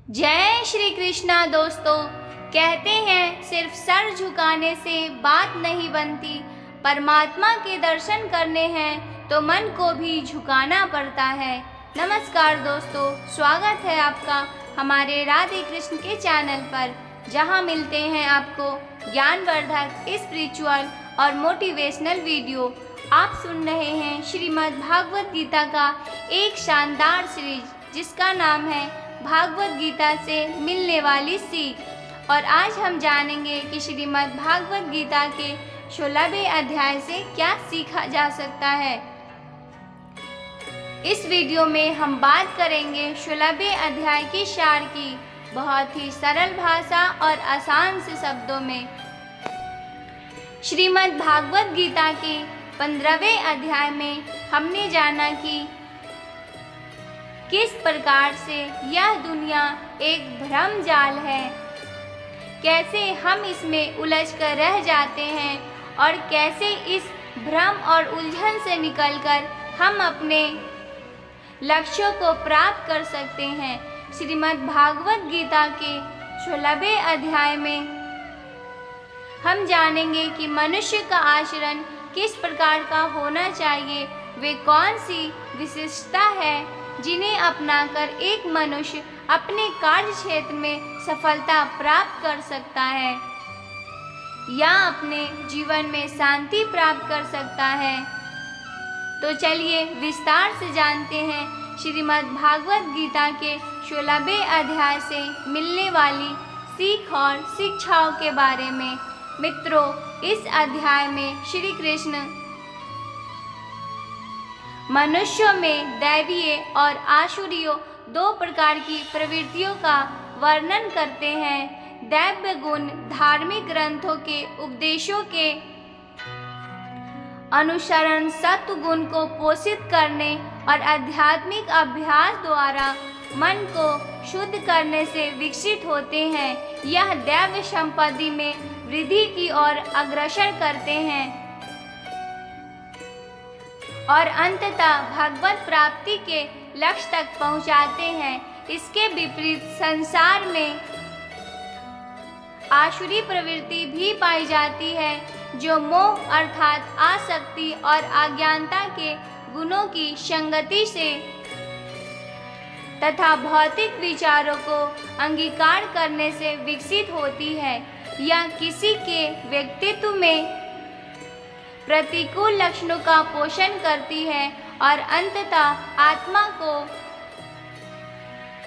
जय श्री कृष्णा दोस्तों। कहते हैं सिर्फ सर झुकाने से बात नहीं बनती, परमात्मा के दर्शन करने हैं तो मन को भी झुकाना पड़ता है। नमस्कार दोस्तों, स्वागत है आपका हमारे राधे कृष्ण के चैनल पर, जहां मिलते हैं आपको ज्ञानवर्धक स्पिरिचुअल और मोटिवेशनल वीडियो। आप सुन रहे हैं श्रीमद् भागवत गीता का एक शानदार सीरीज, जिसका नाम है भागवत गीता से मिलने वाली सीख। और आज हम जानेंगे कि श्रीमद् भागवत गीता के 16वें अध्याय से क्या सीखा जा सकता है। इस वीडियो में हम बात करेंगे 16वें अध्याय की सार की, बहुत ही सरल भाषा और आसान से शब्दों में। श्रीमद् भागवत गीता के 15वें अध्याय में हमने जाना कि किस प्रकार से यह दुनिया एक भ्रम जाल है, कैसे हम इसमें उलझ कर रह जाते हैं और कैसे इस भ्रम और उलझन से निकलकर हम अपने लक्ष्यों को प्राप्त कर सकते हैं। श्रीमद् भागवत गीता के 16वें अध्याय में हम जानेंगे कि मनुष्य का आचरण किस प्रकार का होना चाहिए, वे कौन सी विशेषता है जिन्हें अपनाकर एक मनुष्य अपने कार्य क्षेत्र में सफलता प्राप्त कर सकता है या अपने जीवन में शांति प्राप्त कर सकता है। तो चलिए विस्तार से जानते हैं श्रीमद् भागवत गीता के 16वें अध्याय से मिलने वाली सीख और शिक्षाओं के बारे में। मित्रों, इस अध्याय में श्री कृष्ण मनुष्यों में दैवीय और आसुरीय दो प्रकार की प्रवृत्तियों का वर्णन करते हैं। दैव्य गुण धार्मिक ग्रंथों के उपदेशों के अनुसरण, सत्व गुण को पोषित करने और आध्यात्मिक अभ्यास द्वारा मन को शुद्ध करने से विकसित होते हैं। यह दैव संपत्ति में वृद्धि की ओर अग्रसर करते हैं और अंततः भगवत प्राप्ति के लक्ष्य तक पहुंचाते हैं। इसके विपरीत संसार में आसुरी प्रवृत्ति भी पाई जाती है, जो मोह अर्थात आसक्ति और अज्ञानता के गुणों की संगति से तथा भौतिक विचारों को अंगीकार करने से विकसित होती है। यह किसी के व्यक्तित्व में प्रतिकूल लक्षणों का पोषण करती है और अंततः आत्मा को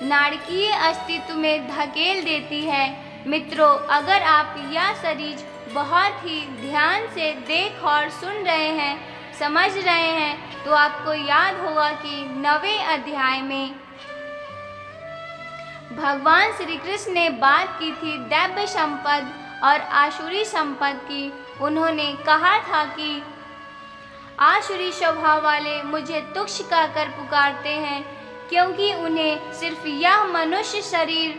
नारकीय अस्तित्व में धकेल देती है। मित्रों, अगर आप यह सीरीज बहुत ही ध्यान से देख और सुन रहे हैं, समझ रहे हैं, तो आपको याद होगा कि 9वें अध्याय में भगवान श्री कृष्ण ने बात की थी दैव्य संपद और आसुरी संपद की। उन्होंने कहा था कि आसुरी स्वभाव वाले मुझे तुच्छ कहकर पुकारते हैं, क्योंकि उन्हें सिर्फ यह मनुष्य शरीर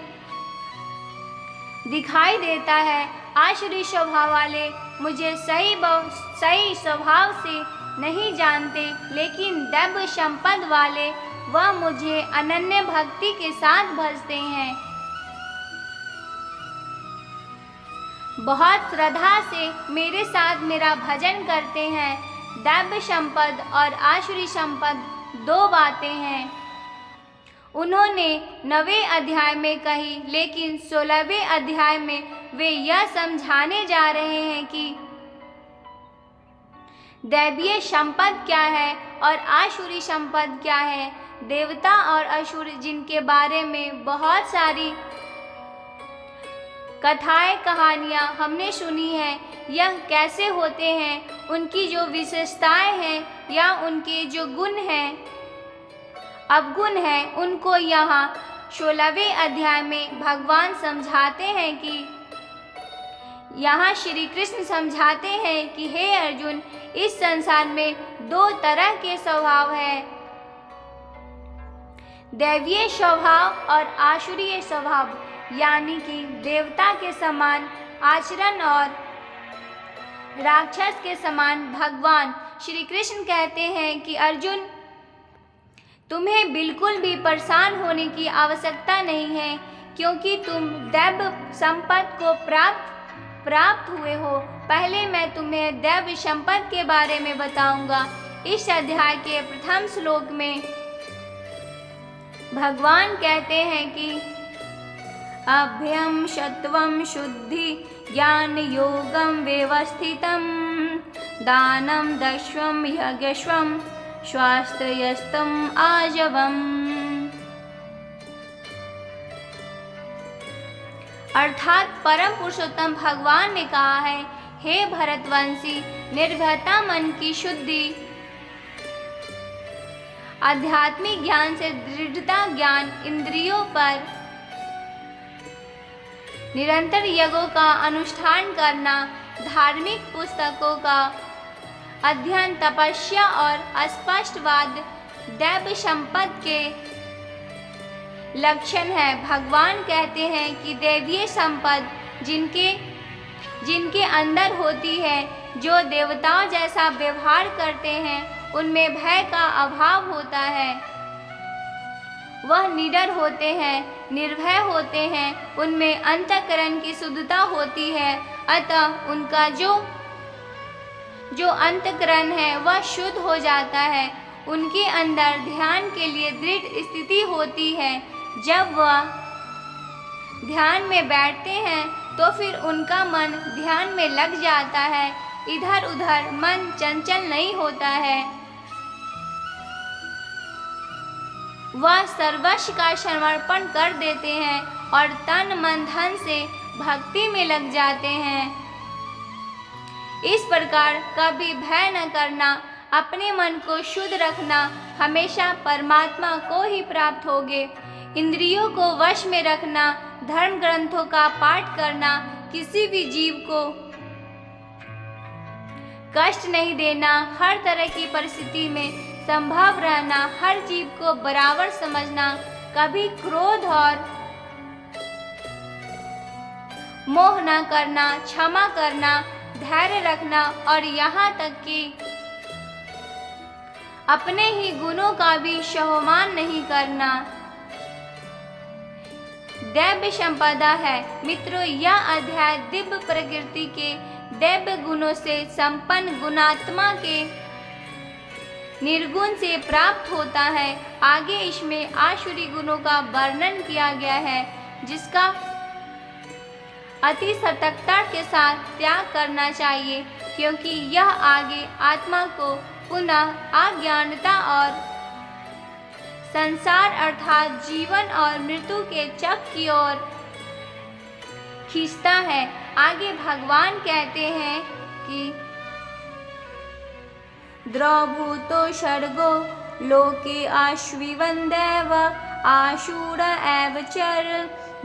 दिखाई देता है। आसुरी स्वभाव वाले मुझे सही स्वभाव से नहीं जानते, लेकिन दैव्य संपद वाले वह मुझे अनन्य भक्ति के साथ भजते हैं, बहुत श्रद्धा से मेरे साथ मेरा भजन करते हैं। दैव्य संपद और आसुरी संपद दो बातें हैं, उन्होंने 9वें अध्याय में कही, लेकिन 16वें अध्याय में वे यह समझाने जा रहे हैं कि दैवीय संपद क्या है और आसुरी संपद क्या है। देवता और असुर, जिनके बारे में बहुत सारी कथाएं कहानियाँ हमने सुनी हैं, यह कैसे होते हैं, उनकी जो विशेषताएं हैं या उनके जो गुण हैं, अवगुण हैं, उनको यहाँ 16वें अध्याय में भगवान समझाते हैं कि यहाँ श्री कृष्ण समझाते हैं कि हे अर्जुन, इस संसार में दो तरह के स्वभाव हैं, दैवीय स्वभाव और आसुरीय स्वभाव, यानी कि देवता के समान आचरण और राक्षस के समान। भगवान श्री कृष्ण कहते हैं कि अर्जुन, तुम्हें बिल्कुल भी परेशान होने की आवश्यकता नहीं है, क्योंकि तुम दैव संपत्ति को प्राप्त हुए हो। पहले मैं तुम्हें दैव संपत्ति के बारे में बताऊंगा। इस अध्याय के प्रथम श्लोक में भगवान कहते हैं कि अभ्यम सत्वम शुद्धि ज्ञान योगम व्यवस्थितम दानम दश्वम यज्ञस्वम स्वास्थ्यस्तम आजवम। अर्थात परम पुरुषोत्तम भगवान ने कहा है, हे भरतवंशी, निर्भयता मन की शुद्धि, आध्यात्मिक ज्ञान से दृढ़ता ज्ञान, इंद्रियों पर निरंतर यज्ञों का अनुष्ठान करना, धार्मिक पुस्तकों का अध्ययन, तपस्या और अस्पष्टवाद दैव संपत्ति के लक्षण है। भगवान कहते हैं कि दैवीय संपत्ति जिनके अंदर होती है, जो देवताओं जैसा व्यवहार करते हैं, उनमें भय का अभाव होता है। वह निडर होते हैं, निर्भय होते हैं, उनमें अंतःकरण की शुद्धता होती है। अतः उनका जो अंतःकरण है वह शुद्ध हो जाता है। उनके अंदर ध्यान के लिए दृढ़ स्थिति होती है। जब वह ध्यान में बैठते हैं तो फिर उनका मन ध्यान में लग जाता है, इधर उधर मन चंचल नहीं होता है। वह सर्वस्व का समर्पण कर देते हैं और तन मन धन से भक्ति में लग जाते हैं। इस प्रकार कभी भय न करना, अपने मन को शुद्ध रखना, हमेशा परमात्मा को ही प्राप्त होगे। इंद्रियों को वश में रखना, धर्म ग्रंथों का पाठ करना, किसी भी जीव को कष्ट नहीं देना, हर तरह की परिस्थिति में संभव रहना, हर जीव को बराबर समझना, कभी क्रोध और मोह न करना, क्षमा करना, धैर्य रखना और यहाँ तक कि अपने ही गुणों का भी सम्मान नहीं करना दैव संपदा है। मित्रों, यह अध्याय दिव्य प्रकृति के दैव गुणों से संपन्न गुणात्मा के निर्गुण से प्राप्त होता है। आगे इसमें आसुरी गुणों का वर्णन किया गया है, जिसका अति सतर्कता के साथ त्याग करना चाहिए, क्योंकि यह आगे आत्मा को पुनः अज्ञानता और संसार अर्थात जीवन और मृत्यु के चक्र की ओर खींचता है। आगे भगवान कहते हैं कि द्रवभूतो सर्गो लोके आश्विवन दैव आशुर एव चर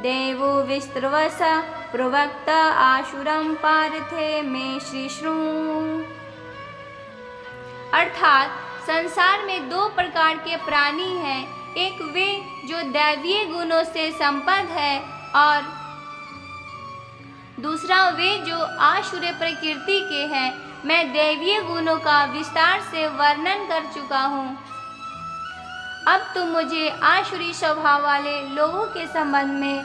देवो विस्त्रवसा प्रवक्ता आशुरम पार्थे में श्रीष्णु। अर्थात संसार में दो प्रकार के प्राणी हैं, एक वे जो दैवीय गुणों से संपन्न है और दूसरा वे जो आसुरी प्रकृति के हैं। मैं दैवीय गुणों का विस्तार से वर्णन कर चुका हूँ। अब तुम मुझे आसुरी स्वभाव वाले लोगों के संबंध में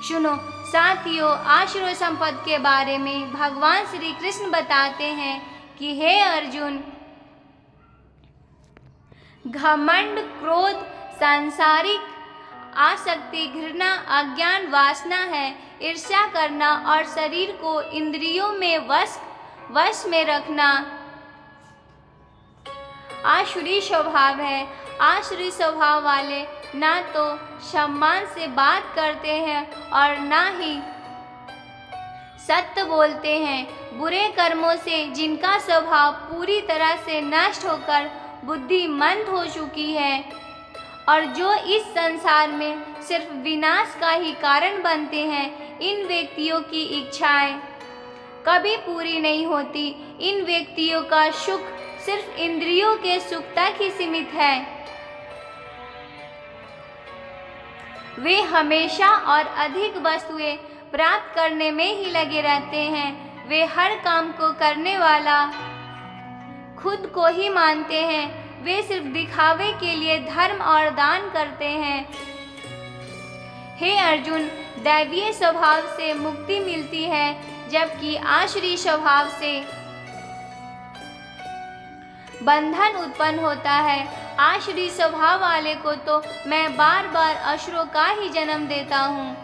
सुनो। साथियों, आसुरी संपत्ति के बारे में भगवान श्री कृष्ण बताते हैं कि हे अर्जुन, घमंड, क्रोध, सांसारिक आसक्ति, घृणा, अज्ञान, वासना है। ईर्ष्या करना और शरीर को इंद्रियों में वश में रखना आसुरी स्वभाव है। आसुरी स्वभाव वाले ना तो सम्मान से बात करते हैं और ना ही सत्य बोलते हैं। बुरे कर्मों से जिनका स्वभाव पूरी तरह से नष्ट होकर बुद्धि मंद हो चुकी है और जो इस संसार में सिर्फ विनाश का ही कारण बनते हैं, इन व्यक्तियों की इच्छाएं कभी पूरी नहीं होती। इन व्यक्तियों का सुख सिर्फ इंद्रियों के सुख तक ही सीमित है। वे हमेशा और अधिक वस्तुएं प्राप्त करने में ही लगे रहते हैं। वे हर काम को करने वाला खुद को ही मानते हैं। वे सिर्फ दिखावे के लिए धर्म और दान करते हैं। हे अर्जुन, दैवीय स्वभाव से मुक्ति मिलती है, जबकि आसुरी स्वभाव से बंधन उत्पन्न होता है। आसुरी स्वभाव वाले को तो मैं बार बार असुरों का ही जन्म देता हूँ।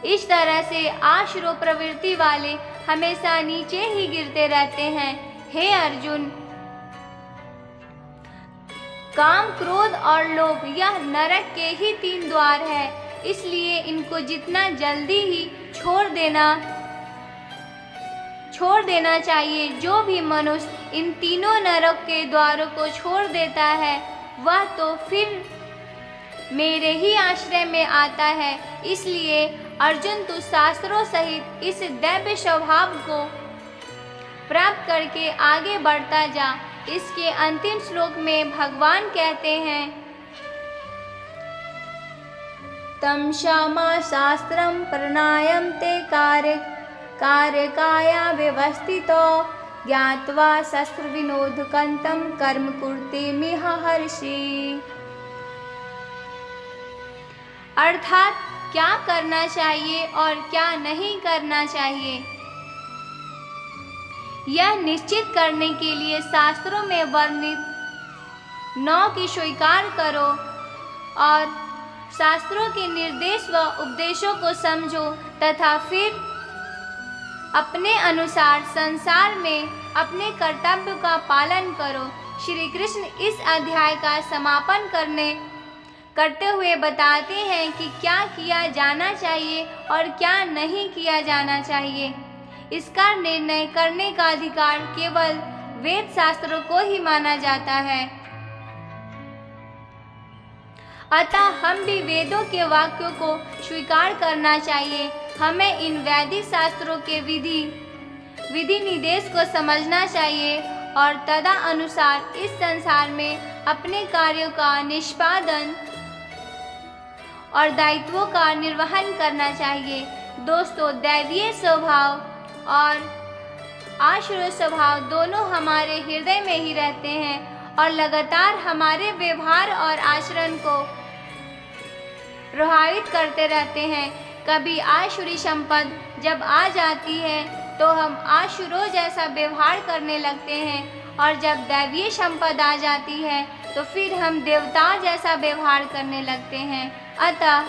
इस तरह से आसुरो प्रवृत्ति वाले हमेशा नीचे ही गिरते रहते हैं। हे अर्जुन, काम, क्रोध और लोभ यह नरक के ही 3 द्वार है, इसलिए इनको जितना जल्दी ही छोड़ देना चाहिए। जो भी मनुष्य इन तीनों नरक के द्वारों को छोड़ देता है, वह तो फिर मेरे ही आश्रय में आता है। इसलिए अर्जुन, तू शास्त्रों सहित इस दैव्य स्वभाव को प्राप्त करके आगे बढ़ता जा। इसके अंतिम श्लोक में भगवान कहते हैं, तम क्षमा शास्त्रम प्रणायम ते कार्यकाया व्यवस्थितो ज्ञात्वा शस्त्र विनोदकंतम कर्म कुर्ते मिह हर्षि। अर्थात क्या करना चाहिए और क्या नहीं करना चाहिए, यह निश्चित करने के लिए शास्त्रों में वर्णित 9 की स्वीकार करो और शास्त्रों के निर्देश व उपदेशों को समझो तथा फिर अपने अनुसार संसार में अपने कर्तव्य का पालन करो। श्री कृष्ण इस अध्याय का समापन करते हुए बताते हैं कि क्या किया जाना चाहिए और क्या नहीं किया जाना चाहिए। इसका निर्णय करने का अधिकार केवल वेद शास्त्रों को ही माना जाता है। अतः हम भी वेदों के वाक्यों को स्वीकार करना चाहिए। हमें इन वैदिक शास्त्रों के विधि निर्देश को समझना चाहिए और तदा अनुसार इस संसार में अपने कार्यों का निष्पादन और दायित्वों का निर्वहन करना चाहिए। दोस्तों, दैवीय स्वभाव और आसुरी स्वभाव दोनों हमारे हृदय में ही रहते हैं और लगातार हमारे व्यवहार और आचरण को प्रभावित करते रहते हैं। कभी आसुरी संपद जब आ जाती है तो हम आसुरों जैसा व्यवहार करने लगते हैं और जब दैवीय संपद आ जाती है तो फिर हम देवताओं जैसा व्यवहार करने लगते हैं। अतः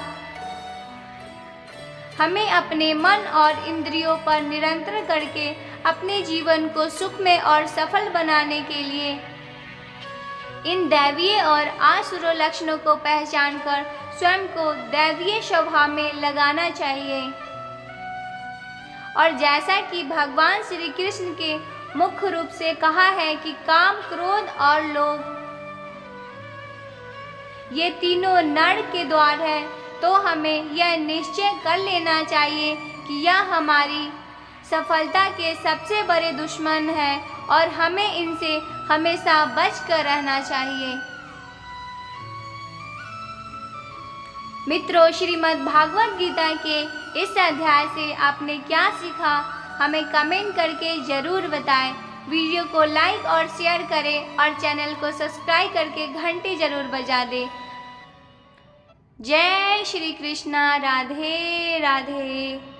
हमें अपने मन और इंद्रियों पर नियंत्रण करके अपने जीवन को सुखमय और सफल बनाने के लिए इन दैवीय और आसुरी लक्षणों को पहचान कर स्वयं को दैवीय स्वभाव में लगाना चाहिए। और जैसा कि भगवान श्री कृष्ण के मुख्य रूप से कहा है कि काम, क्रोध और लोभ ये तीनों नरक के द्वार है, तो हमें यह निश्चय कर लेना चाहिए कि यह हमारी सफलता के सबसे बड़े दुश्मन है और हमें इनसे हमेशा बच कर रहना चाहिए। मित्रों, श्रीमद् भागवत गीता के इस अध्याय से आपने क्या सीखा, हमें कमेंट करके ज़रूर बताएं। वीडियो को लाइक और शेयर करें और चैनल को सब्सक्राइब करके घंटी ज़रूर बजा दें। जय श्री कृष्णा। राधे राधे।